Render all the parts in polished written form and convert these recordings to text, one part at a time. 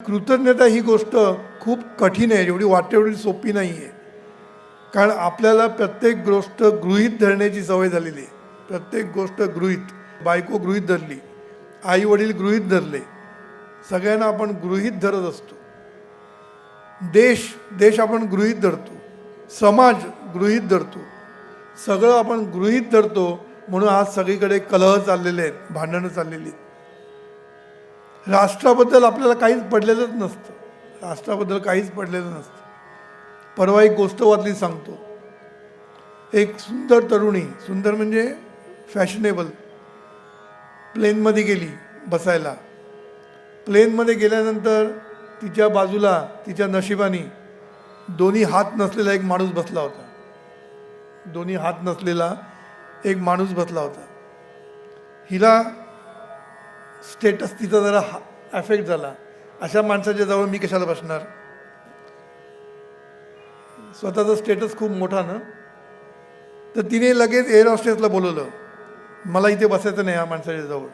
कृतज्ञता ही गोष्ट खूप कठीण आहे, एवढी वाटेवढी सोपी नाही आहे. कारण आपल्याला प्रत्येक गोष्ट गृहीत धरण्याची सवय झालेली आहे. प्रत्येक गोष्ट गृहीत, बायको गृहीत धरली, आई वडील गृहीत धरले, सगळ्यांना आपण गृहीत धरत असतो. देश देश आपण गृहीत धरतो, समाज गृहीत धरतो, सगळं आपण गृहीत धरतो. म्हणून आज सगळीकडे कलह चाललेले आहेत, भांडणं चाललेली आहेत. राष्ट्राबद्दल आपल्याला काहीच पडलेलंच नसतं, राष्ट्राबद्दल काहीच पडलेलं नसतं. परवा एक गोष्ट वाचली सांगतो. एक सुंदर तरुणी, सुंदर म्हणजे फॅशनेबल, प्लेनमध्ये गेली बसायला. प्लेनमध्ये गेल्यानंतर तिच्या बाजूला तिच्या नशिबाने दोन्ही हात नसलेला एक माणूस बसला होता. दोन्ही हात नसलेला एक माणूस बसला होता. हिला स्टेटस तिचा जरा अफेक्ट झाला. अशा माणसाच्या जवळ मी कशाला बसणार, स्वतःचा स्टेटस खूप मोठा ना. तर तिने लगेच एअर हॉस्टेसला बोलवलं, मला इथे बसायचं नाही या माणसाच्या जवळ.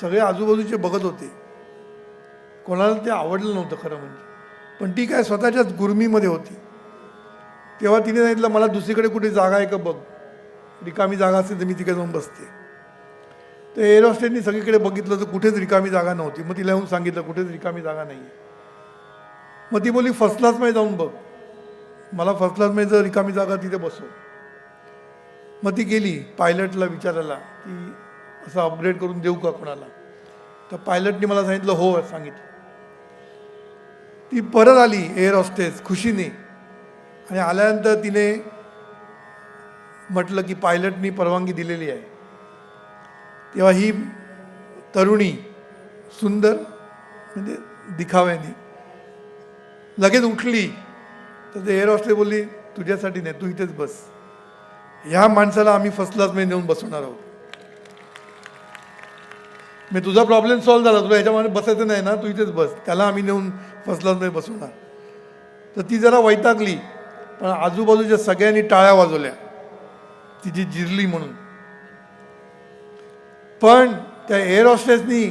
सगळे आजूबाजूचे बघत होते, कोणाला ते आवडलं नव्हतं खरं म्हणजे. पण ती काय स्वतःच्याच गुरमीमध्ये होती. तेव्हा तिने सांगितलं, मला दुसरीकडे कुठे जागा आहे का बघ, रिकामी जागा असेल तर मी तिकडे जाऊन बसते. तर एअर हॉस्टेसनी सगळीकडे बघितलं तर कुठेच रिकामी जागा नव्हती. मग तिला येऊन सांगितलं कुठेच रिकामी जागा नाही आहे. मग ती बोलली फर्स्ट क्लासमध्ये जाऊन बघ, मला फर्स्ट क्लासमध्ये जर रिकामी जागा तिथे बसव. मग ती गेली पायलटला विचारायला की असं अपग्रेड करून देऊ का कोणाला. तर पायलटने मला सांगितलं हो सांगितलं. ती परत आली एअर हॉस्टेस खुशीने, आणि आल्यानंतर तिने म्हटलं की पायलटनी परवानगी दिलेली आहे. तेव्हा ही तरुणी सुंदर म्हणजे दिखाव्याने लगेच उठली. तर ते एअर हॉस्टेस बोलली, तुझ्यासाठी नाही, तू इथेच बस, ह्या माणसाला आम्ही फर्स्ट क्लासमध्ये नेऊन बसवणार आहोत. मी तुझा प्रॉब्लेम सॉल्व्ह झाला, तुला ह्याच्यामध्ये बसायचं नाही ना, तू इथेच बस, त्याला आम्ही नेऊन फर्स्ट क्लासमध्ये बसवणार. तर ती जरा वैतागली, पण आजूबाजूच्या सगळ्यांनी टाळ्या वाजवल्या तिची जिरली म्हणून. पण त्या एअर हॉस्टेसनी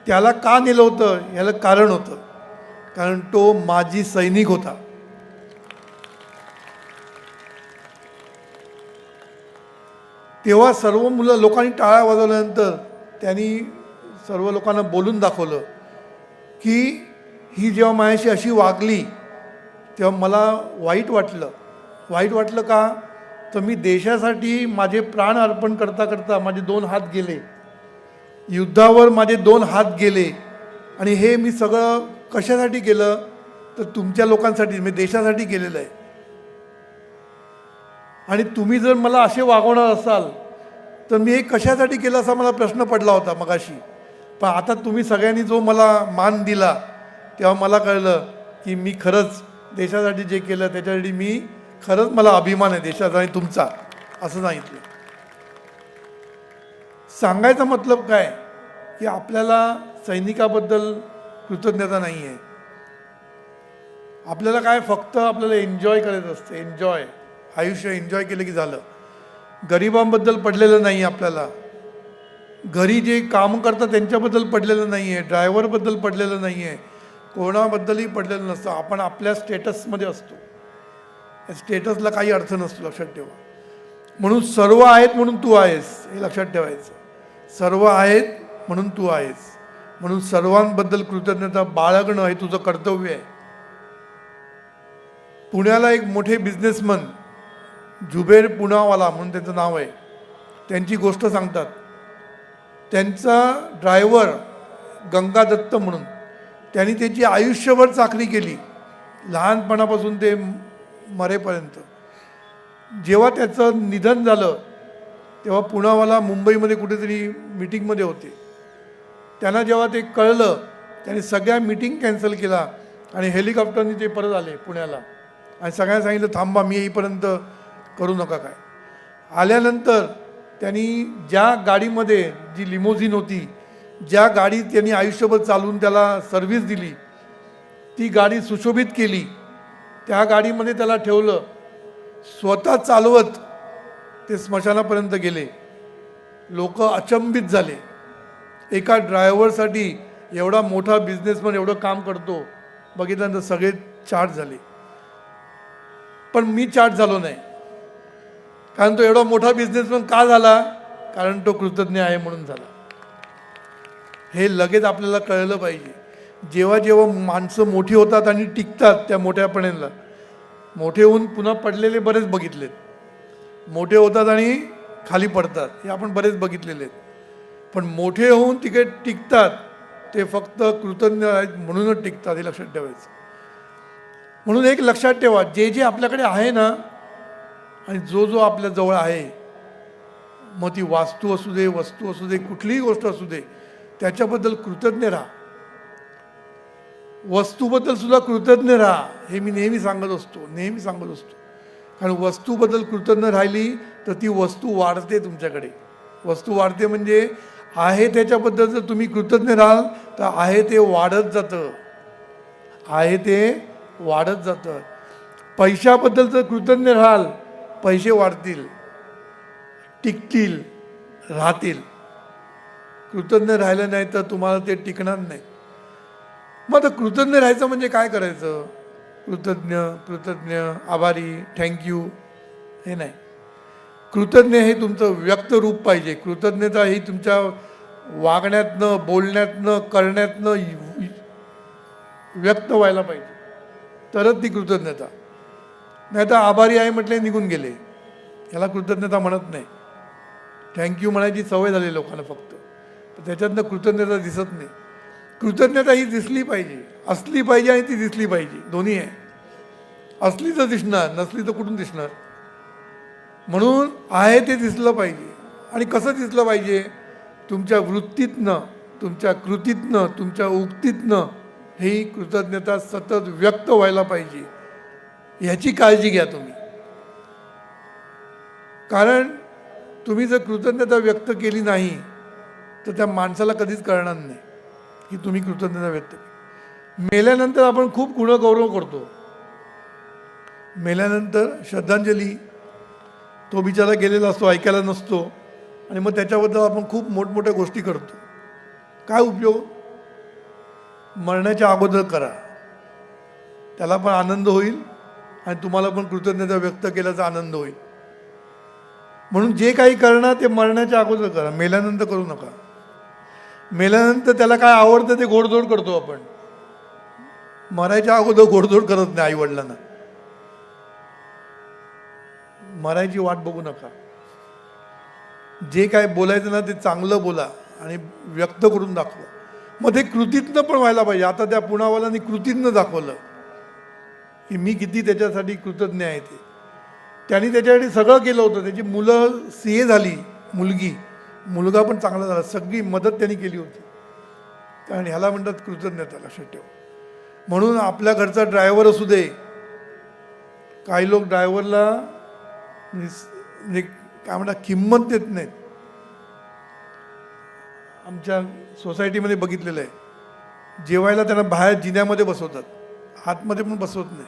त्याला का नेलं होतं याला कारण होतं, कारण तो माजी सैनिक होता. तेव्हा सर्व लोकांनी टाळ्या वाजवल्यानंतर त्यांनी सर्व लोकांना बोलून दाखवलं की ही जेव्हा माझ्याशी अशी वागली तेव्हा मला वाईट वाटलं. वाईट वाटलं का, तर मी देशासाठी माझे प्राण अर्पण करता करता माझे 2 हात गेले, युद्धावर माझे 2 हात गेले. आणि हे मी सगळं कशासाठी केलं, तर तुमच्या लोकांसाठी, मी देशासाठी केलेलं आहे. आणि तुम्ही जर मला असे वागवणार असाल तर मी हे कशासाठी केलं असा मला प्रश्न पडला होता मगाशी. पण आता तुम्ही सगळ्यांनी जो मला मान दिला तेव्हा मला कळलं की मी खरंच देशासाठी जे केलं त्याच्यासाठी मी खरंच मला अभिमान आहे देशाचा आणि तुमचा, असं सांगितलं. सांगायचा मतलब काय की आपल्याला सैनिकाबद्दल कृतज्ञता नाही आहे. आपल्याला काय फक्त आपल्याला एन्जॉय करायचं असतं, एन्जॉय, आयुष्य एन्जॉय केलं की झालं. गरिबांबद्दल पडलेलं नाही आपल्याला, घरी जे काम करतात त्यांच्याबद्दल पडलेलं नाही आहे, ड्रायव्हरबद्दल पडलेलं नाही आहे, कोणाबद्दलही पडलेलं नसतं. आपण आपल्या स्टेटसमध्ये असतो, या स्टेटसला काही अर्थ नसतो, लक्षात ठेवा. म्हणून सर्व आहेत म्हणून तू आहेस हे लक्षात ठेवायचं. सर्व आहेत म्हणून तू आहेस, म्हणून सर्वांबद्दल कृतज्ञता बाळगणं हे तुझं कर्तव्य आहे. पुण्याला एक मोठे बिझनेसमन जुबेर पुनावाला म्हणून त्यांचं नाव आहे, त्यांची गोष्ट सांगतात. त्यांचा ड्रायव्हर गंगा दत्त म्हणून, त्यांनी त्याची आयुष्यभर चाकरी केली लहानपणापासून ते मरेपर्यंत. जेव्हा त्याचं निधन झालं तेव्हा पुनावाला मुंबईमध्ये कुठेतरी मीटिंगमध्ये होते. त्यांना जेव्हा ते कळलं त्यांनी सगळ्या मीटिंग कॅन्सल केला आणि हेलिकॉप्टरने ते परत आले पुण्याला. आणि सगळ्यांना सांगितलं थांबा, मी येईपर्यंत करू नका काय. आल्यानंतर त्यांनी ज्या गाडीमध्ये, जी लिमोझिन होती, ज्या गाडी त्यांनी आयुष्यभर चालवून त्याला सर्व्हिस दिली, ती गाडी सुशोभित केली, त्या गाडीमध्ये त्याला ठेवलं, स्वतः चालवत ते स्मशानापर्यंत गेले. लोक अचंबित झाले. एका ड्रायव्हरसाठी एवढा मोठा बिझनेसमन एवढं काम करतो, बघितल्यानंतर सगळे चार्ट झाले. पण मी चार्ट झालो नाही. कारण तो एवढा मोठा बिझनेसमन का झाला? कारण तो कृतज्ञ आहे म्हणून झाला. हे लगेच आपल्याला कळलं पाहिजे. जेव्हा जेव्हा माणसं मोठी होतात आणि टिकतात त्या मोठ्यापणाला, मोठे होऊन पुन्हा पडलेले बरेच बघितलेत. मोठे होतात आणि खाली पडतात, हे आपण बरेच बघितलेले आहेत. पण मोठे होऊन तिकडे टिकतात ते फक्त कृतज्ञ आहेत म्हणूनच टिकतात, हे लक्षात ठेवायचं. म्हणून एक लक्षात ठेवा, जे जे आपल्याकडे आहे ना, आणि जो जो आपल्या जवळ आहे, मग ती वास्तू असू दे, वस्तू असू दे, कुठलीही गोष्ट असू दे, त्याच्याबद्दल कृतज्ञ राहा. वस्तूबद्दल सुद्धा कृतज्ञ राहा, हे मी नेहमी सांगत असतो. कारण वस्तूबद्दल कृतज्ञ राहिली तर ती वस्तू वाढते तुमच्याकडे. वस्तू वाढते म्हणजे आहे त्याच्याबद्दल जर तुम्ही कृतज्ञ राहाल तर आहे ते वाढत जातं. पैशाबद्दल जर कृतज्ञ राहाल, पैसे वाढतील, टिकतील, राहतील. कृतज्ञ राहिलं नाही तर तुम्हाला ते टिकणार नाही. मग आता कृतज्ञ राहायचं म्हणजे काय करायचं? कृतज्ञ, आभारी, थँक्यू हे नाही. कृतज्ञ हे तुमचं व्यक्त रूप पाहिजे. कृतज्ञता ही तुमच्या वागण्यातनं, बोलण्यातनं, करण्यातनं व्यक्त व्हायला पाहिजे, तरच ती कृतज्ञता. नाही तर आभारी आहे म्हटले निघून गेले, याला कृतज्ञता म्हणत नाही. थँक्यू म्हणायची सवय झाली लोकांना फक्त, त्याच्यातनं कृतज्ञता दिसत नाही. कृतज्ञता ही दिसली पाहिजे, असली पाहिजे आणि ती दिसली पाहिजे, दोन्ही आहे. असली तर दिसणार, नसली तर कुठून दिसणार? म्हणून आहे ते दिसलं पाहिजे. आणि कसं दिसलं पाहिजे? तुमच्या वृत्तीतनं, तुमच्या कृतीतनं, तुमच्या उक्तीतनं ही कृतज्ञता सतत व्यक्त व्हायला पाहिजे. ह्याची काळजी घ्या तुम्ही. कारण तुम्ही जर कृतज्ञता व्यक्त केली नाही तर त्या माणसाला कधीच कळणार नाही की तुम्ही कृतज्ञता व्यक्त केली. मेल्यानंतर आपण खूप गुणगौरव करतो. मेल्यानंतर श्रद्धांजली, तो बिचारा गेलेला असतो, ऐकायला नसतो, आणि मग त्याच्याबद्दल आपण खूप मोठमोठ्या गोष्टी करतो. काय उपयोग? मरण्याच्या अगोदर करा, त्याला पण आनंद होईल आणि तुम्हाला पण कृतज्ञता व्यक्त केल्याचा आनंद होईल. म्हणून जे काही करणार ते मरण्याच्या अगोदर करा, मेल्यानंतर करू नका. मेल्यानंतर त्याला काय आवडतं ते गोडधोड करतो आपण, मरायच्या अगोदर गोडधोड करत नाही. आईवडिलांना मरायची वाट बघू नका. जे काय बोलायचं ना ते चांगलं बोला आणि व्यक्त करून दाखवा. मग ते कृतीतनं पण व्हायला पाहिजे. आता त्या पुण्यावाल्यांनी कृतीतनं दाखवलं की मी किती त्याच्यासाठी कृतज्ञ आहे. त्यांनी त्याच्यासाठी सगळं केलं होतं. त्याची मुलं CA झाली, मुलगा पण चांगला झाला, सगळी मदत त्यांनी केली होती. कारण ह्याला म्हणतात कृतज्ञता, लक्षात ठेवा. म्हणून आपल्या घरचा ड्रायव्हर असू दे, काही लोक ड्रायव्हरला म्हणजे काय म्हणतात किंमत देत नाहीत. आमच्या सोसायटीमध्ये बघितलेलं आहे, जेवायला त्यांना बाहेर जिन्यामध्ये बसवतात, आतमध्ये पण बसवत नाही.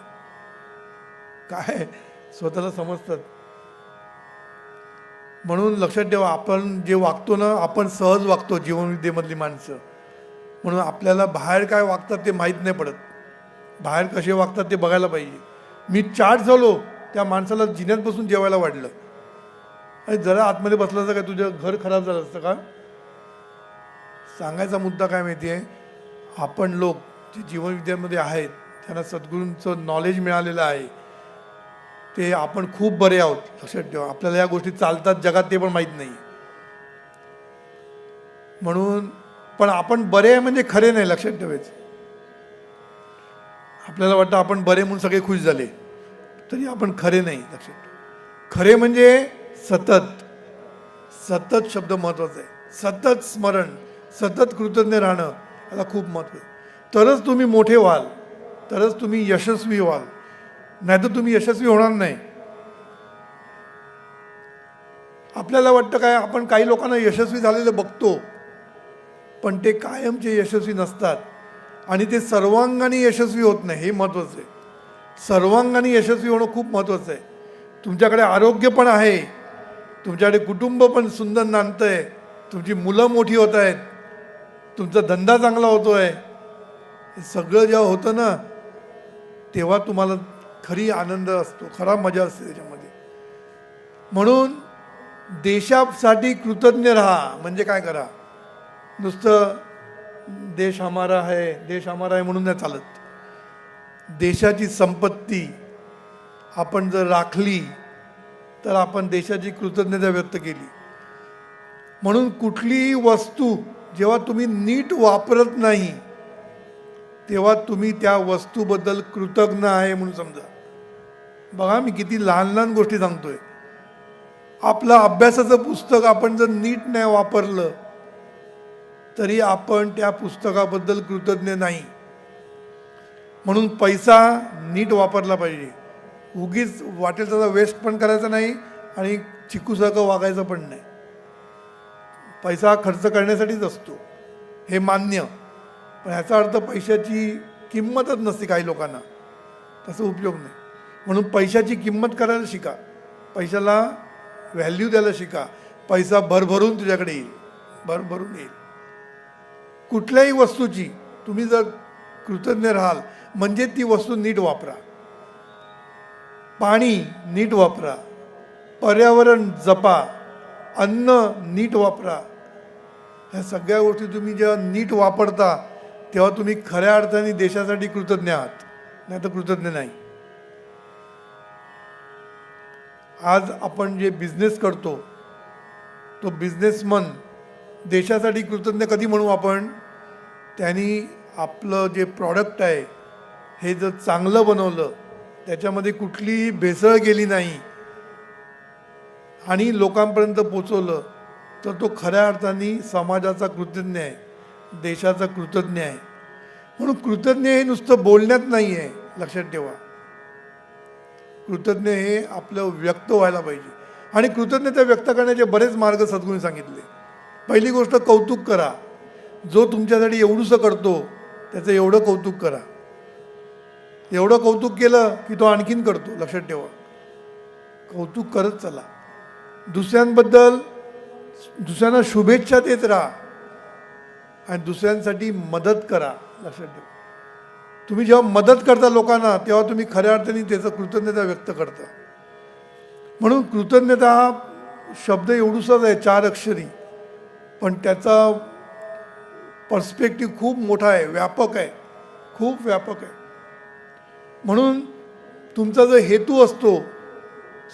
काय स्वतःला समजतात. म्हणून लक्षात ठेवा, आपण जे वागतो ना, आपण सहज वागतो जीवनविद्येमधली माणसं. म्हणून आपल्याला बाहेर काय वागतात ते माहीत नाही पडत, बाहेर कसे वागतात ते बघायला पाहिजे. मी चार्ट झालो, त्या माणसाला जिन्यात बसून जेवायला वाढलं, आणि जरा आतमध्ये बसलं असतं काय तुझं घर खराब झालं असतं का? सांगायचा मुद्दा काय माहिती आहे, आपण लोक जे जीवनविद्यामध्ये आहेत त्यांना सद्गुरूंचं नॉलेज मिळालेलं आहे, ते आपण खूप बरे आहोत. लक्षात ठेवा, आपल्याला या गोष्टी चालतात जगात ते पण माहीत नाही. म्हणून पण आपण बरे आहे म्हणजे खरे नाही, लक्षात ठेवायचं. आपल्याला वाटतं आपण बरे म्हणून सगळे खुश झाले, तरी आपण खरे नाही. लक्षात ठेवा, खरे म्हणजे सतत शब्द महत्त्वाचा आहे. सतत स्मरण, सतत कृतज्ञ राहणं, याला खूप महत्त्व आहे. तरच तुम्ही मोठे व्हाल, तरच तुम्ही यशस्वी व्हाल, नाही तर तुम्ही यशस्वी होणार नाही. आपल्याला वाटतं काय, आपण काही लोकांना यशस्वी झालेलं बघतो, पण ते कायमचे यशस्वी नसतात आणि ते सर्वांगाने यशस्वी होत नाही. हे महत्त्वाचं आहे. सर्वांगाने यशस्वी होणं खूप महत्त्वाचं आहे. तुमच्याकडे आरोग्य पण आहे, तुमच्याकडे कुटुंब पण सुंदर नांदतं आहे, तुमची मुलं मोठी होत आहेत, तुमचा धंदा चांगला होतोय, हे सगळं जेव्हा होतं ना तेव्हा तुम्हाला खरी आनंद असतो, खरा मजा असते त्याच्यामध्ये. म्हणून देशासाठी कृतज्ञ राहा. म्हणजे काय करा, नुसतं देश हमारा आहे म्हणून नाही चालत. देशाची संपत्ती आपण जर राखली तर आपण देशाची कृतज्ञता व्यक्त केली. म्हणून कुठलीही वस्तू जेव्हा तुम्ही नीट वापरत नाही तेव्हा तुम्ही त्या वस्तूबद्दल कृतज्ञ आहे म्हणून समजा. बघा मी किती लहान लहान गोष्टी सांगतोय. आपलं अभ्यासाचं पुस्तक आपण जर नीट नाही वापरलं तरी आपण त्या पुस्तकाबद्दल कृतज्ञ नाही. म्हणून पैसा नीट वापरला पाहिजे. उगीच वाटेल त्याचा वेस्ट पण करायचा नाही आणि चिकूसारखं वागायचं पण नाही. पैसा खर्च करण्यासाठीच असतो हे मान्य, पण ह्याचा अर्थ पैशाची किंमतच नसते काही लोकांना, तसं उपयोग नाही. म्हणून पैशाची किंमत करायला शिका, पैशाला व्हॅल्यू द्यायला शिका. पैसा भरभरून तुझ्याकडे येईल, भरभरून येईल. कुठल्याही वस्तूची तुम्ही जर कृतज्ञ राहाल म्हणजे ती वस्तू नीट वापरा, पाणी नीट वापरा, पर्यावरण जपा, अन्न नीट वापरा. ह्या सगळ्या गोष्टी तुम्ही जेव्हा नीट वापरता तेव्हा तुम्ही खऱ्या अर्थाने देशासाठी कृतज्ञ आहात, नाही तर कृतज्ञ नाही. आज आपण जे बिझनेस करतो तो बिझनेसमन देशासाठी कृतज्ञ कधी म्हणू आपण, त्यांनी आपलं जे प्रॉडक्ट आहे हे जर चांगलं बनवलं, त्याच्यामध्ये कुठलीही भेसळ गेली नाही आणि लोकांपर्यंत पोचवलं तर तो खऱ्या अर्थाने समाजाचा कृतज्ञ आहे, देशाचा कृतज्ञ आहे. म्हणून कृतज्ञ हे नुसतं बोलण्यात नाही आहे, लक्षात ठेवा. कृतज्ञ हे आपलं व्यक्त व्हायला पाहिजे. आणि कृतज्ञता व्यक्त करण्याचे बरेच मार्ग सद्गुरूंनी सांगितले. पहिली गोष्ट कौतुक करा. जो तुमच्यासाठी एवढंसं करतो त्याचं एवढं कौतुक करा. एवढं कौतुक केलं की तो आणखीन करतो, लक्षात ठेवा. कौतुक करत चला. दुसऱ्यांना शुभेच्छा देत राहा आणि दुसऱ्यांसाठी मदत करा, लक्षात ठेवा. तुम्ही जेव्हा मदत करता लोकांना तेव्हा तुम्ही खऱ्या अर्थाने त्याचं कृतज्ञता व्यक्त करता. म्हणून कृतज्ञता हा शब्द एवढूसाच आहे, 4 अक्षरी, पण त्याचा पर्स्पेक्टिव्ह खूप मोठा आहे, व्यापक आहे, खूप व्यापक आहे. म्हणून तुमचा जो हेतू असतो,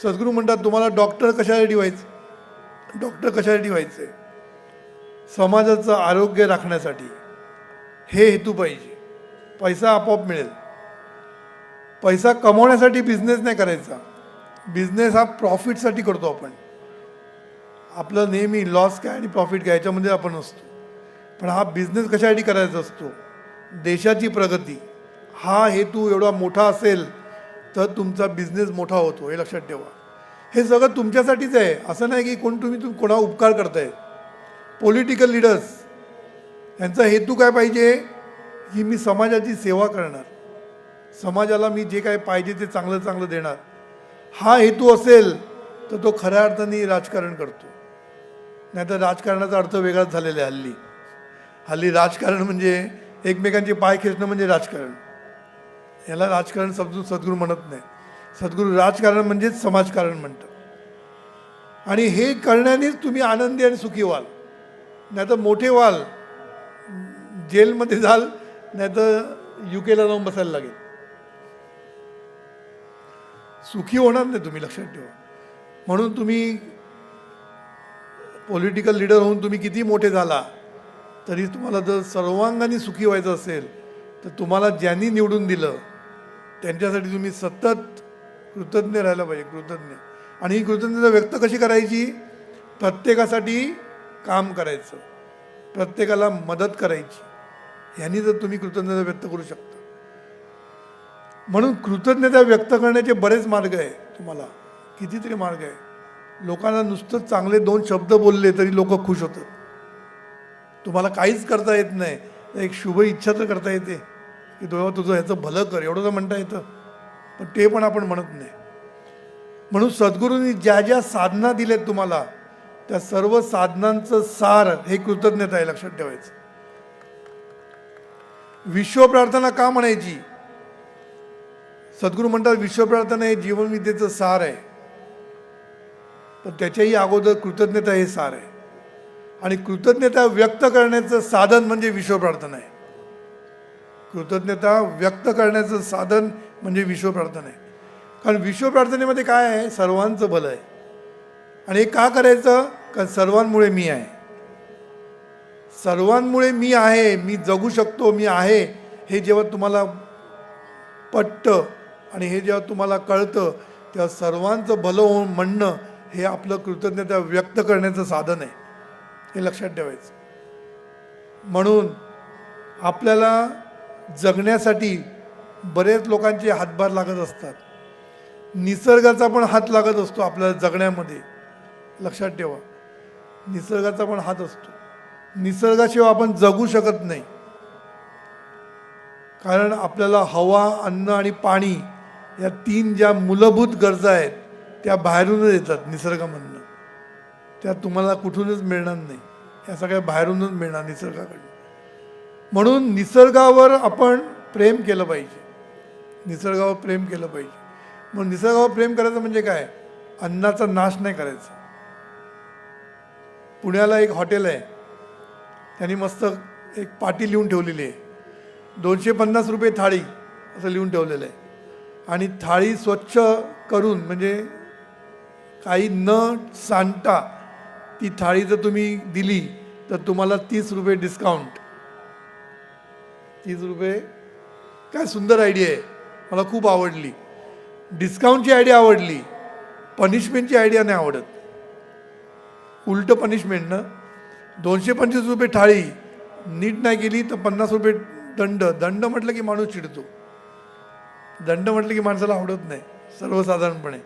सद्गुरू म्हणतात तुम्हाला डॉक्टर कशासाठी व्हायचं, डॉक्टर कशासाठी व्हायचं आहे, समाजाचं आरोग्य राखण्यासाठी. हे हेतू पाहिजे. पैसा आपोआप मिळेल. पैसा कमवण्यासाठी बिझनेस नाही करायचा. बिझनेस हा प्रॉफिटसाठी करतो आपण. आपलं नेहमी लॉस काय आणि प्रॉफिट काय याच्यामध्ये आपण असतो. पण हा बिझनेस कशासाठी करायचा असतो, देशाची प्रगती. हा हेतू एवढा मोठा असेल तर तुमचा बिझनेस मोठा होतो, हे लक्षात ठेवा. हे सगळं तुमच्यासाठीच आहे, असं नाही की तुम्ही कोणा उपकार करताय. पॉलिटिकल लीडर्स यांचा हेतू काय पाहिजे की मी समाजाची सेवा करणार, समाजाला मी जे काय पाहिजे ते चांगलं चांगलं देणार. हा हेतू असेल तर तो खऱ्या अर्थाने राजकारण करतो. नाहीतर राजकारणाचा अर्थ वेगळाच झालेला आहे. हल्ली राजकारण म्हणजे एकमेकांचे पाय खेचणं म्हणजे राजकारण. याला राजकारण समजून सद्गुरू म्हणत नाही. सद्गुरू राजकारण म्हणजेच समाजकारण म्हणतात. आणि हे करण्यानेच तुम्ही आनंदी आणि सुखी व्हाल. नाहीतर मोठे व्हाल, जेलमध्ये जाल, नाहीतर UK जाऊन बसायला लागेल. सुखी होणार नाही तुम्ही, लक्षात ठेवा. म्हणून तुम्ही पॉलिटिकल लीडर होऊन तुम्ही किती मोठे झाला तरी तुम्हाला जर सर्वांगाने सुखी व्हायचं असेल तर तुम्हाला ज्यांनी निवडून दिलं त्यांच्यासाठी तुम्ही सतत कृतज्ञ राहायला पाहिजे, कृतज्ञ. आणि ही कृतज्ञता व्यक्त कशी करायची, प्रत्येकासाठी काम करायचं, प्रत्येकाला मदत करायची. ह्यांनी जर तुम्ही कृतज्ञता व्यक्त करू शकता. म्हणून कृतज्ञता व्यक्त करण्याचे बरेच मार्ग आहे. तुम्हाला कितीतरी मार्ग आहे. लोकांना नुसतं चांगले 2 शब्द बोलले तरी लोक खुश होतात. तुम्हाला काहीच करता येत नाही, एक शुभ इच्छा तर करता येते की तुझं ह्याचं भलं कर, एवढं तर म्हणता येतं. पण ते पण आपण म्हणत नाही. म्हणून सद्गुरूंनी ज्या ज्या साधना दिल्यात तुम्हाला त्या सर्व साधनांचं सार हे कृतज्ञता आहे, लक्षात ठेवायचं. विश्वप्रार्थना का म्हणायची? सद्गुरू म्हणतात विश्वप्रार्थना हे जीवनविद्येचं सार आहे, पण त्याच्याही अगोदर कृतज्ञता हे सार आहे. आणि कृतज्ञता व्यक्त करण्याचं साधन म्हणजे विश्वप्रार्थना आहे. कृतज्ञता व्यक्त करण्याचं साधन म्हणजे विश्वप्रार्थना आहे. कारण विश्वप्रार्थनेमध्ये काय आहे? सर्वांचं भलं आहे. आणि हे का करायचं? कारण सर्वांमुळे मी आहे. सर्वांमुळे मी आहे, मी जगू शकतो, मी आहे, हे जेव्हा तुम्हाला पटतं आणि हे जेव्हा तुम्हाला कळतं, तेव्हा सर्वांचं भलं होऊन म्हणणं हे आपलं कृतज्ञता व्यक्त करण्याचं साधन आहे, हे लक्षात ठेवायचं. म्हणून आपल्याला जगण्यासाठी बरेच लोकांचे हातभार लागत असतात. निसर्गाचा पण हात लागत असतो आपल्याला जगण्यामध्ये, लक्षात ठेवा. निसर्गाचा पण हात असतो. निसर्गाशिवाय आपण जगू शकत नाही. कारण आपल्याला हवा, अन्न आणि पाणी या 3 ज्या मूलभूत गरजा आहेत त्या बाहेरूनच येतात निसर्गामधनं. त्या तुम्हाला कुठूनच मिळणार नाही, या सगळ्या बाहेरूनच मिळणार निसर्गाकडून. म्हणून निसर्गावर आपण प्रेम केलं पाहिजे. निसर्गावर प्रेम केलं पाहिजे. म्हणून निसर्गावर प्रेम करायचं म्हणजे काय? अन्नाचा नाश नाही करायचा. पुण्याला एक हॉटेल आहे, त्यांनी मस्त एक पाटी लिहून ठेवलेली आहे, 250 रुपये थाळी असं लिहून ठेवलेलं आहे. आणि थाळी स्वच्छ करून म्हणजे काही न सांडता ती थाळी जर तुम्ही दिली तर तुम्हाला 30 रुपये डिस्काउंट. 30 रुपये, काय सुंदर आयडिया आहे, मला खूप आवडली. डिस्काउंटची आयडिया आवडली, पनिशमेंटची आयडिया नाही आवडत. उलटं पनिशमेंट ना. 225 रुपये थाळी नीट नाही केली तर 50 रुपये दंड. दंड म्हटलं की माणूस चिडतो. दंड म्हटलं की माणसाला आवडत नाही सर्वसाधारणपणे,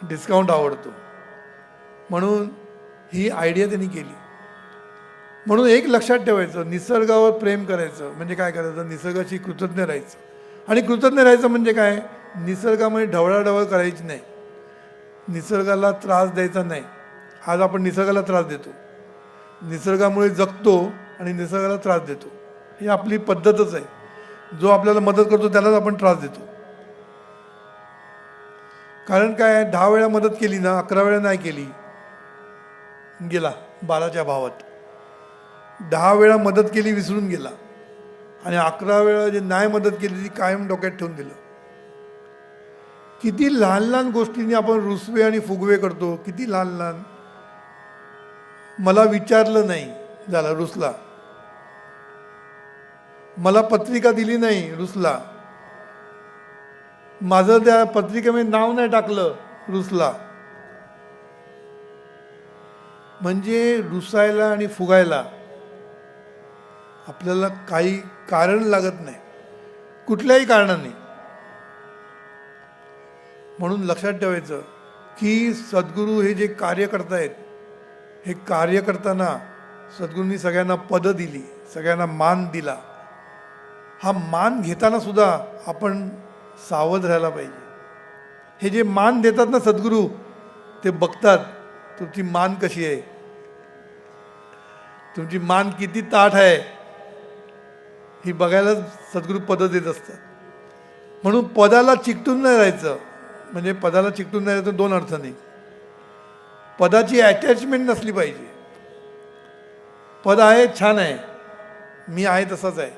डिस्काउंट आवडतो. म्हणून ही आयडिया त्यांनी केली. म्हणून एक लक्षात ठेवायचं, निसर्गावर प्रेम करायचं म्हणजे काय करायचं? निसर्गाशी कृतज्ञ राहायचं. आणि कृतज्ञ राहायचं म्हणजे काय? निसर्गामध्ये ढवळाढवळ करायची नाही, निसर्गाला त्रास द्यायचा नाही. आज आपण निसर्गाला त्रास देतो, निसर्गामुळे जगतो आणि निसर्गाला त्रास देतो. ही आपली पद्धतच आहे. जो आपल्याला मदत करतो त्यालाच आपण त्रास देतो. कारण काय? 10 वेळा मदत केली ना, 11 वेळा नाही केली, गेला 12च्या भावात. 10 वेळा मदत केली विसरून गेला, आणि 11 वेळा जे नाही मदत केली ती कायम डोक्यात ठेवून दिलं. किती लहान लहान गोष्टींनी आपण रुसवे आणि फुगवे करतो. किती लहान लहान. मला विचारलं नाही, झाला रुसला. मला पत्रिका दिली नाही, रुसला. माझं त्या पत्रिकेमध्ये नाव नाही टाकलं, रुसला. म्हणजे रुसायला आणि फुगायला आपल्याला काही कारण लागत नाही, कुठल्याही कारणाने. म्हणून लक्षात ठेवायचं की सद्गुरू हे जे कार्य करतायत, हे कार्य करताना सद्गुरूंनी सगळ्यांना पदं दिली, सगळ्यांना मान दिला. हा मान घेताना सुद्धा आपण सावध राहायला पाहिजे. हे जे मान देतात ना सद्गुरू, ते बघतात तुमची मान कशी आहे, तुमची मान किती ताठ आहे, ही बघायला सद्गुरू पदं देत असतात. म्हणून पदाला चिकटून नाही राहायचं. म्हणजे पदाला चिकटून नाही राहायचं 2 अर्थाने. पदाची अटॅचमेंट नसली पाहिजे. पद आहे, छान आहे, मी आहे तसाच आहे,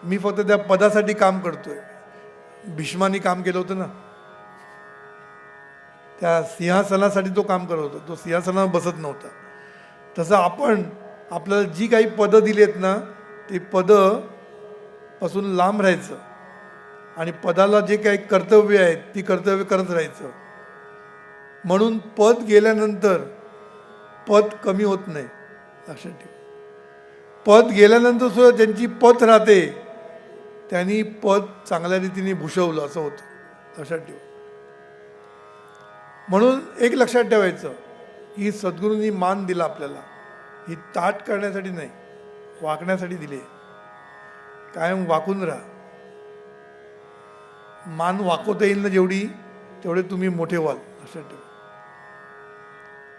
मी फक्त त्या पदासाठी काम करतोय. भीष्मानी काम केलं होतं ना, त्या सिंहासनासाठी तो काम करत होता, तो सिंहासनावर बसत नव्हता. तसं आपण आपल्याला जी काही पदं दिली आहेत ना, ती पदं पासून लांब राहायचं आणि पदाला जे काही कर्तव्य आहेत ती कर्तव्य करत राहायचं. म्हणून पद गेल्यानंतर पद कमी होत नाही, लक्षात ठेवा. पद गेल्यानंतर सुद्धा ज्यांची पत राहते त्यांनी पद चांगल्या रीतीने भूषवलं असं होतं, लक्षात ठेवा. म्हणून एक लक्षात ठेवायचं की सद्गुरूंनी मान दिला आपल्याला, ही ताट करण्यासाठी नाही, वाकण्यासाठी दिली. कायम वाकून राहा. मान वाकवता येईल ना जेवढी, तेवढे तुम्ही मोठे व्हाल, लक्षात ठेवा.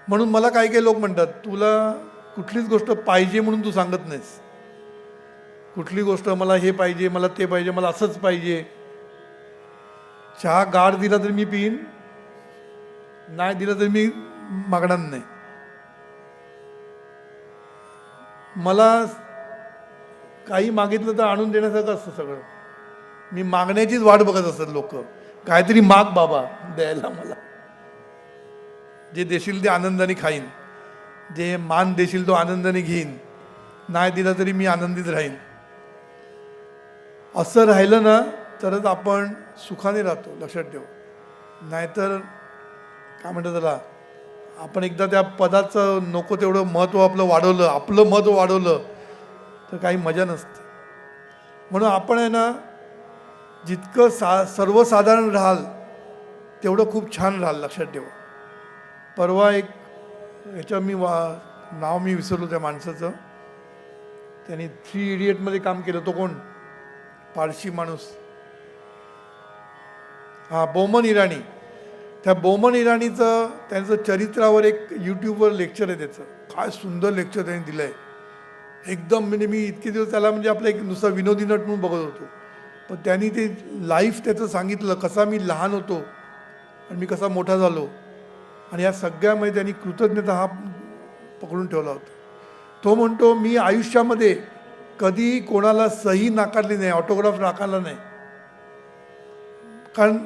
म्हणून मला काही काही लोक म्हणतात, तुला कुठलीच गोष्ट पाहिजे म्हणून तू सांगत नाहीस. कुठली गोष्ट मला हे पाहिजे, मला ते पाहिजे, मला असंच पाहिजे. चहा गार दिला तर मी पिईन, नाही दिलं तर मी मागणार नाही. मला काही मागितलं तर आणून देण्यासारखं असतं सगळं. मी मागण्याचीच वाट बघत असतात लोक. काहीतरी माग बाबा द्यायला मला. जे देशील ते आनंदाने खाईन, जे मान देशील तो आनंदाने घेईन, नाही दिला तरी मी आनंदित राहीन. असं राहिलं ना तरच आपण सुखाने राहतो, लक्षात ठेव. नाहीतर काय म्हणतात त्याला, आपण एकदा त्या पदाचं नको तेवढं महत्त्व आपलं महत्त्व वाढवलं तर काही मजा नसते. म्हणून आपण आहे ना जितकं सर्वसाधारण राहाल तेवढं खूप छान राहाल, लक्षात ठेवा. परवा एक नाव मी विसरलो त्या माणसाचं. त्यांनी 3 इडियटमध्ये काम केलं. तो कोण? पारशी माणूस. बोमन इराणी. त्या बोमन इराणीचं त्यांचं चरित्रावर एक यूट्यूबवर लेक्चर आहे त्याचं. काय सुंदर लेक्चर त्यांनी दिलं आहे एकदम. म्हणजे मी इतके दिवस त्याला म्हणजे आपलं एक नुसता विनोदी नट म्हणून बघत होतो, पण त्यांनी ते लाईफ त्याचं सांगितलं, कसा मी लहान होतो आणि मी कसा मोठा झालो. आणि या सगळ्यामध्ये त्यांनी कृतज्ञता हा पकडून ठेवला होता. तो म्हणतो मी आयुष्यामध्ये कधी कोणाला सही नाकारली नाही, ऑटोग्राफ नाकारला नाही. कारण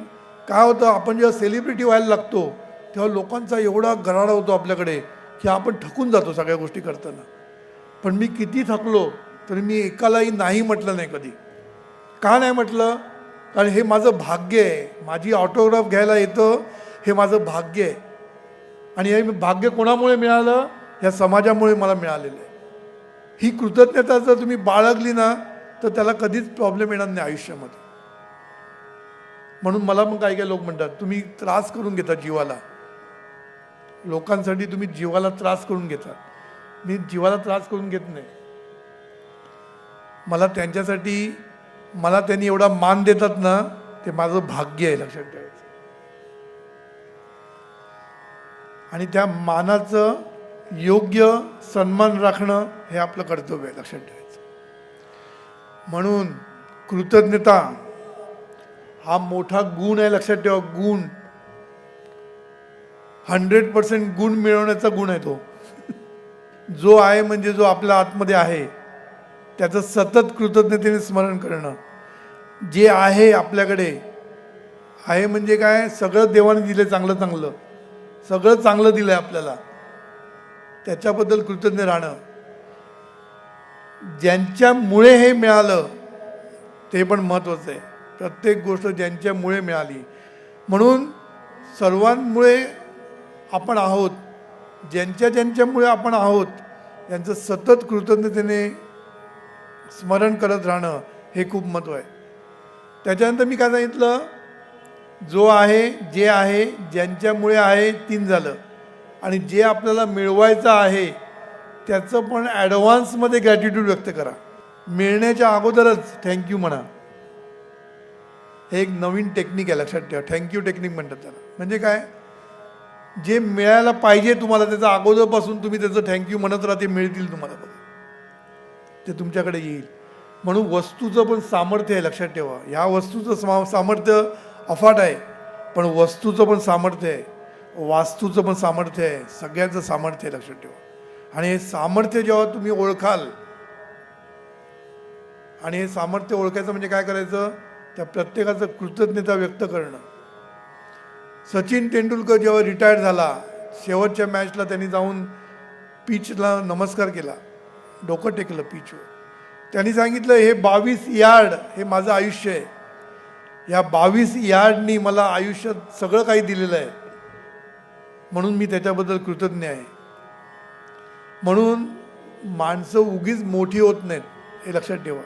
काय होतं, आपण जेव्हा सेलिब्रिटी व्हायला लागतो तेव्हा लोकांचा एवढा गराडा होतो आपल्याकडे की आपण थकून जातो सगळ्या गोष्टी करताना. पण मी किती थकलो तरी मी एकालाही नाही म्हटलं नाही कधी. का नाही म्हटलं? कारण हे माझं भाग्य आहे. माझी ऑटोग्राफ घ्यायला येतं हे माझं भाग्य आहे. आणि हे भाग्य कोणामुळे मिळालं? या समाजामुळे मला मिळालेलं आहे. ही कृतज्ञता जर तुम्ही बाळगली ना तर त्याला कधीच प्रॉब्लेम येणार नाही आयुष्यामध्ये. म्हणून मला मग काही लोक म्हणतात तुम्ही त्रास करून घेता जीवाला, लोकांसाठी तुम्ही जीवाला त्रास करून घेता. मी जीवाला त्रास करून घेत नाही. मला त्यांनी एवढा मान देतात ना ते माझं भाग्य आहे, लक्षात ठेवायचं. आणि त्या मानाचं योग्य सन्मान राखणं हे आपलं कर्तव्य आहे, लक्षात ठेवायचं. म्हणून कृतज्ञता हा मोठा गुण आहे, लक्षात ठेवा. गुण 100% गुण मिळवण्याचा गुण आहे तो. जो आहे म्हणजे जो आपल्या आतमध्ये आहे त्याचं सतत कृतज्ञतेने स्मरण करणं. जे आहे आपल्याकडे आहे म्हणजे काय, सगळं देवाने दिलं, चांगलं चांगलं सगळं चांगलं दिलं आहे आपल्याला, त्याच्याबद्दल कृतज्ञ राहणं. ज्यांच्यामुळे हे मिळालं ते पण महत्त्वाचं आहे. प्रत्येक गोष्ट ज्यांच्यामुळे मिळाली. म्हणून सर्वांमुळे आपण आहोत, ज्यांच्यामुळे आपण आहोत यांचं सतत कृतज्ञतेने स्मरण करत राहणं हे खूप महत्त्व आहे. त्याच्यानंतर मी काय सांगितलं, जो आहे, जे आहे, ज्यांच्यामुळे आहे, 3 झालं. आणि जे आपल्याला मिळवायचं आहे त्याचं पण ॲडव्हान्समध्ये ग्रॅटिट्यूड व्यक्त करा. मिळण्याच्या अगोदरच थँक्यू म्हणा. हे एक नवीन टेक्निक आहे, लक्षात ठेवा. थँक्यू टेक्निक म्हणतात त्याला. म्हणजे काय, जे मिळायला पाहिजे तुम्हाला त्याचं अगोदरपासून तुम्ही त्याचं थँक्यू म्हणत राहा, ते मिळतील तुम्हाला, बघा ते तुमच्याकडे येईल. म्हणून वस्तूचं पण सामर्थ्य आहे, लक्षात ठेवा. ह्या वस्तूचं सामर्थ्य अफाट आहे, पण वस्तूचं पण सामर्थ्य आहे, वास्तूचं पण सामर्थ्य आहे, सगळ्यांचं सामर्थ्य आहे, लक्षात ठेवा. आणि हे सामर्थ्य जेव्हा तुम्ही ओळखाल, आणि हे सामर्थ्य ओळखायचं म्हणजे काय करायचं, त्या प्रत्येकाचं कृतज्ञता व्यक्त करणं. सचिन तेंडुलकर जेव्हा रिटायर झाला, शेवटच्या मॅचला त्यांनी जाऊन पिचला नमस्कार केला, डोकं टेकलं पिचवर. त्यांनी सांगितलं हे 22 यार्ड हे माझं आयुष्य आहे. या 22 यार्डनी मला आयुष्यात सगळं काही दिलेलं आहे, म्हणून मी त्याच्याबद्दल कृतज्ञ आहे. म्हणून माणसं उगीच मोठी होत नाहीत, हे लक्षात ठेवा.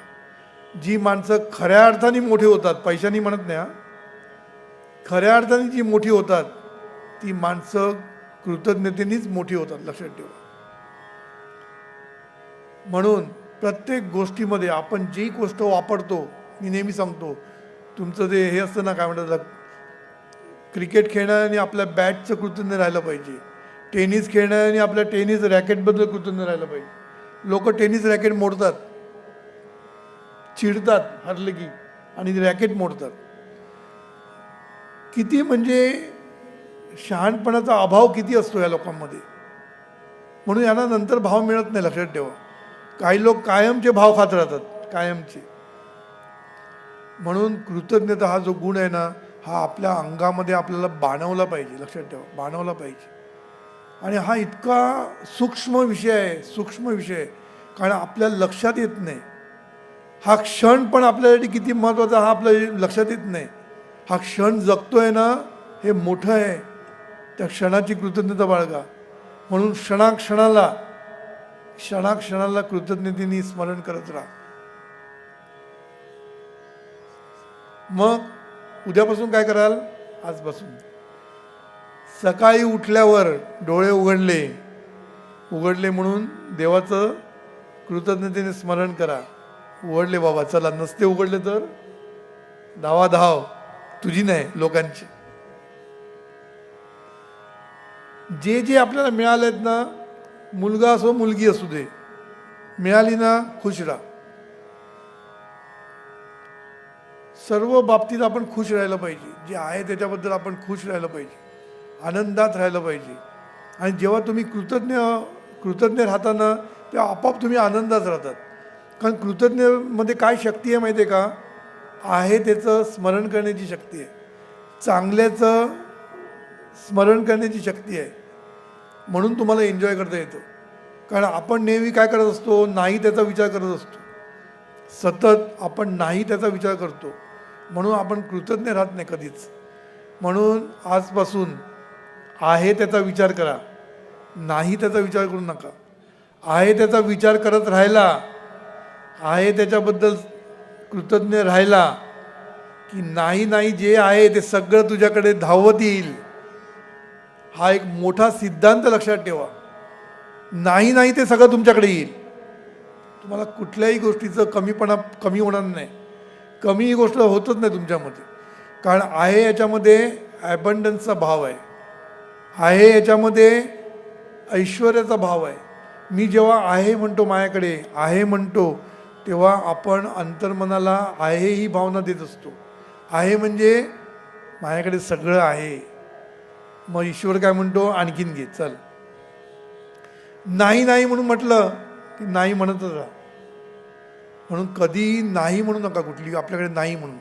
जी माणसं खऱ्या अर्थाने मोठी होतात, पैशानी म्हणत नाही, खऱ्या अर्थाने जी मोठी होतात ती माणसं कृतज्ञतेनेच मोठी होतात, लक्षात ठेवा. म्हणून प्रत्येक गोष्टीमध्ये आपण जी गोष्ट वापरतो, मी नेहमी सांगतो, तुमचं ते हे असतं ना, काय म्हणतात, क्रिकेट खेळणाऱ्याने आपल्या बॅटचं कृतज्ञ राहिलं पाहिजे, टेनिस खेळणाऱ्याने आपल्या टेनिस रॅकेटबद्दल कृतज्ञ राहिलं पाहिजे. लोक टेनिस रॅकेट मोडतात, चिडतात हरले की आणि रॅकेट मोडतात. किती म्हणजे शहाणपणाचा अभाव किती असतो या लोकांमध्ये. म्हणून यांना नंतर भाव मिळत नाही, लक्षात ठेवा. काही लोक कायमचे भाव खात राहतात, कायमचे. म्हणून कृतज्ञता हा जो गुण आहे ना, हा आपल्या अंगामध्ये आपल्याला बाणवला पाहिजे, लक्षात ठेवा, बाणवला पाहिजे. आणि हा इतका सूक्ष्म विषय आहे, सूक्ष्म विषय आहे, कारण आपल्या लक्षात येत नाही. हा क्षण पण आपल्यासाठी किती महत्त्वाचा हा आपल्या लक्षात येत नाही. हा क्षण जगतोय ना, हे मोठं आहे. त्या क्षणाची कृतज्ञता बाळगा. म्हणून क्षणाक्षणाला कृतज्ञतेने स्मरण करत राहा. मग उद्यापासून काय कराल? आजपासून सकाळी उठल्यावर डोळे उघडले म्हणून देवाचं कृतज्ञतेने स्मरण करा. उघडले बाबा, चला. नसते उघडले तर धावाधाव, तुझी नाही, लोकांची. जे जे आपल्याला मिळालेत ना, मुलगा असो मुलगी असू दे, मिळाली ना, खुश राहा. सर्व बाबतीत आपण खुश राहायला पाहिजे. जे आहे त्याच्याबद्दल आपण खुश राहायला पाहिजे, आनंदात राहायला पाहिजे. आणि जेव्हा तुम्ही कृतज्ञ राहता ना, तेव्हा आपोआप तुम्ही आनंदात राहतात. कारण कृतज्ञतेमध्ये काय शक्ती आहे माहिती आहे का? आहे त्याचं स्मरण करण्याची शक्ती आहे, चांगल्याचं स्मरण करण्याची शक्ती आहे. म्हणून तुम्हाला एन्जॉय करता येतं. कारण आपण नेहमी काय करत असतो? नाही त्याचा विचार करत असतो. सतत आपण नाही त्याचा विचार करतो. म्हणून आपण कृतज्ञ राहत नाही कधीच. म्हणून आजपासून आहे त्याचा विचार करा, नाही त्याचा विचार करू नका. आहे त्याचा विचार करत राहिला, आहे त्याच्याबद्दल कृतज्ञ राहिला की नाही जे आहे ते सगळं तुझ्याकडे धावत येईल. हा एक मोठा सिद्धांत लक्षात ठेवा. नाही ते सगळं तुमच्याकडे येईल. तुम्हाला कुठल्याही गोष्टीचं कमी होणार नाही. कमी ही गोष्ट होतच नाही तुमच्यामध्ये. कारण आहे याच्यामध्ये ॲबंडन्सचा भाव आहे याच्यामध्ये ऐश्वर्याचा भाव आहे. मी जेव्हा आहे म्हणतो, माझ्याकडे आहे म्हणतो, तेव्हा आपण अंतर्मनाला आहे ही भावना देत असतो. आहे म्हणजे माझ्याकडे सगळं आहे. मग ईश्वर काय म्हणतो? आणखीन घे, चल. नाही म्हणून म्हटलं की नाही म्हणतच राहा. म्हणून कधी नाही म्हणू नका कुठली आपल्याकडे नाही म्हणून.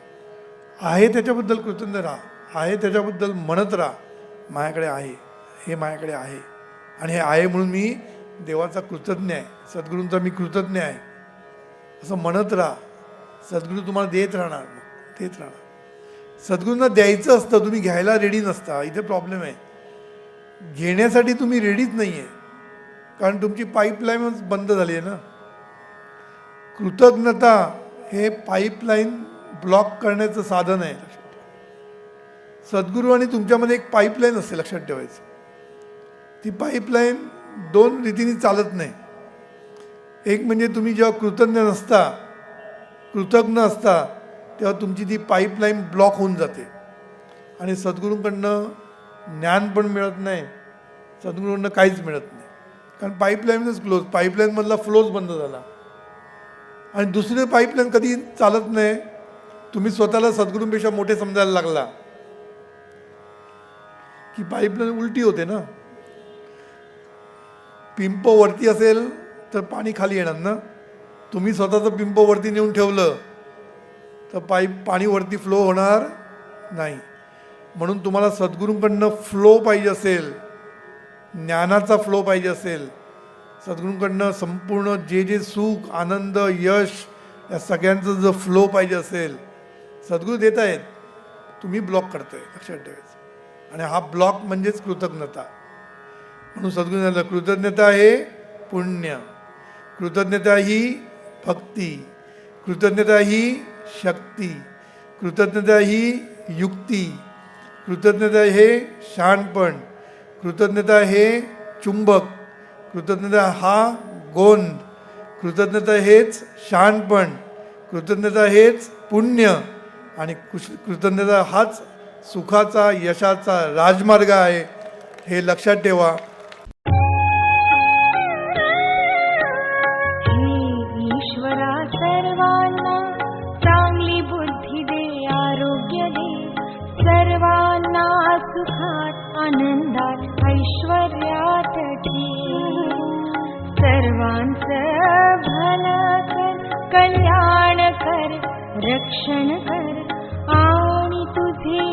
आहे त्याच्याबद्दल कृतज्ञ राहा, आहे त्याच्याबद्दल म्हणत राहा, माझ्याकडे आहे, हे माझ्याकडे आहे. आणि हे आहे म्हणून मी देवाचा कृतज्ञ आहे, सद्गुरूंचा मी कृतज्ञ आहे, असं म्हणत राहा. सद्गुरू तुम्हाला देत राहणार. सद्गुरूंना द्यायचं असतं, तुम्ही घ्यायला रेडी नसता. इथे प्रॉब्लेम आहे. घेण्यासाठी तुम्ही रेडीच नाही आहे, कारण तुमची पाईपलाईनच बंद झाली आहे ना. कृतज्ञता हे पाईपलाईन ब्लॉक करण्याचं साधन आहे. सद्गुरू आणि तुमच्यामध्ये एक पाईपलाईन असते, लक्षात ठेवायचं. ती पाईपलाईन दोन रीतीने चालत नाही. एक म्हणजे तुम्ही जेव्हा कृतज्ञ असता तेव्हा तुमची ती पाईपलाईन ब्लॉक होऊन जाते आणि सद्गुरूंकडनं ज्ञान पण मिळत नाही, सद्गुरूंकडनं काहीच मिळत नाही. कारण पाईपलाईनच क्लोज, पाईपलाईनमधला फ्लोच बंद झाला. आणि दुसरे पाईपलाईन कधी चालत नाही. तुम्ही स्वतःला सद्गुरूंपेक्षा मोठे समजायला लागला की पाईपलाईन उलटी होते ना. पिंप वरती असेल तर पाणी खाली येणार ना. तुम्ही स्वतःचं पिंप वरती नेऊन ठेवलं तर पाणी वरती फ्लो होणार नाही. म्हणून तुम्हाला सद्गुरूंकडनं फ्लो पाहिजे असेल, ज्ञानाचा फ्लो पाहिजे असेल, सद्गुरूंकडनं संपूर्ण जे सुख, आनंद, यश या सगळ्यांचं जर फ्लो पाहिजे असेल, सद्गुरू देत आहेत, तुम्ही ब्लॉक करताय, लक्षात ठेवायचं. आणि हा ब्लॉक म्हणजेच कृतज्ञता. म्हणून सद्गुरू कृतज्ञता हे पुण्य, कृतज्ञता ही भक्ती, कृतज्ञता ही शक्ती, कृतज्ञता ही युक्ती, कृतज्ञता हे शहाणपण, कृतज्ञता हे चुंबक, कृतज्ञता हा गोंद, कृतज्ञता हेच शहाणपण, कृतज्ञता हेच पुण्य आणि कृतज्ञता हाच सुखाचा, यशाचा राजमार्ग आहे. हे लक्षात ठेवा. ईश्वरा सर्वांना सर्वांचं भलं कर, कल्याण कर, रक्षण कर आणि तुझे